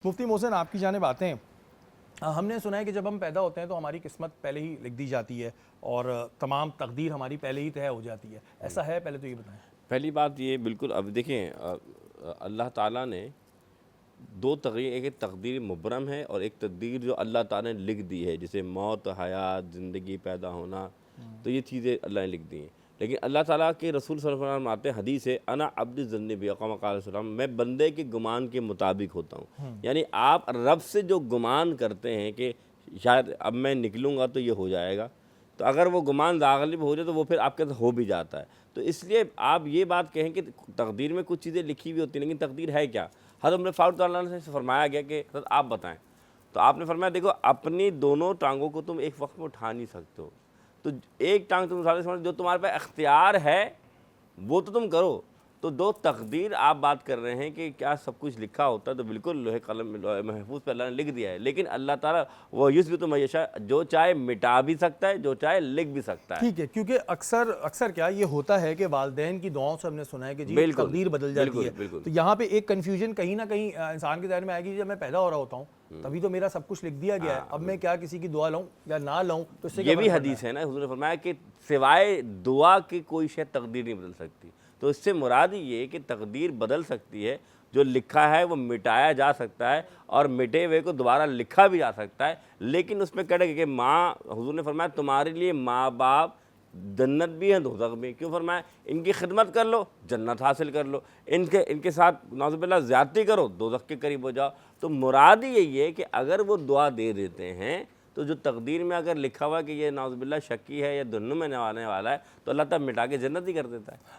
मुफ्ती मोहसिन, आपकी जानिब आते हैं। हमने सुना है कि जब हम पैदा होते हैं तो हमारी किस्मत पहले ही लिख दी जाती है और तमाम तकदीर हमारी पहले ही तय हो जाती है। ऐसा है? पहले तो ये बताएं। पहली बात ये बिल्कुल, अब देखें, अल्लाह ताला ने दो तकदीर, एक तकदीर मुबरम है और एक तकदीर जो अल्लाह ताला ने लिख दी है, जैसे मौत, हयात, ज़िंदगी, पैदा होना, तो ये चीज़ें अल्लाह ने लिख दी हैं। लेकिन अल्लाह ताला के रसूल सल्लल्लाहु अलैहि वसल्लम आते हैं, हदीस है, अना अब्द ज़न्नी बी अक़ाम क़ाल सल्लम, मैं बंदे के गुमान के मुताबिक होता हूँ। यानी आप रब से जो गुमान करते हैं कि शायद अब मैं निकलूँगा तो ये हो जाएगा, तो अगर वो गुमान गालिब हो जाए तो वो फिर आपके साथ हो भी जाता है। तो इसलिए आप ये बात कहें कि तकदीर में कुछ चीज़ें लिखी हुई होती हैं, लेकिन तकदीर है क्या? हज़रत उमर फारूक रज़ियल्लाहु अन्हु से फरमाया गया कि हज़रत आप बताएं, तो आपने फरमाया, देखो, अपनी दोनों टांगों को तुम एक वक्त में उठा नहीं सकते हो, तो एक टांग तुम उठा, जो तुम्हारे पास अख्तियार है वो तो तुम करो। तो दो तकदीर आप बात कर रहे हैं कि क्या सब कुछ लिखा होता है, तो बिल्कुल लोहे कलम महफूज पे अल्लाह ने लिख दिया है। लेकिन अल्लाह ताला वो युस्बितु मा यशा, जो चाहे मिटा भी सकता है, जो चाहे लिख भी सकता है। ठीक है, क्योंकि अक्सर क्या ये होता है कि वालिदैन की दुआओं से हमने सुना है कि जी बिल्कुल, तकदीर बदल जाती बिल्कुल, है। बिल्कुल। तो यहाँ पे एक कन्फ्यूजन कहीं ना कहीं इंसान के ज़हन में आएगी, जब मैं पैदा हो रहा होता हूँ तभी तो मेरा सब कुछ लिख दिया गया है, अब मैं क्या किसी की दुआ लूँ या ना लूँ, तो इससे ये भी हदीस है ना, हुज़ूर ने फरमाया कि सिवाय दुआ की कोई शय तकदीर नहीं बदल सकती। तो इससे मुराद ये कि तकदीर बदल सकती है, जो लिखा है वो मिटाया जा सकता है और मिटे हुए को दोबारा लिखा भी जा सकता है। लेकिन उसमें कह रहे कि माँ, हुज़ूर ने फरमाया तुम्हारे लिए माँ बाप जन्नत भी है, दोज़ख भी। क्यों फरमाया? इनकी खिदमत कर लो, जन्नत हासिल कर लो, इनके साथ नाज़ुबिल्लाह ज़्यादती करो, दोज़ख के करीब हो जाओ। तो मुराद यही है कि अगर वो दुआ दे देते हैं, तो जो तकदीर में अगर लिखा हुआ कि ये नाज़ुबिल्लाह शक्की है या दुन्नु में आने वाला है, तो अल्लाह ताला मिटा के जन्नत ही कर देता है।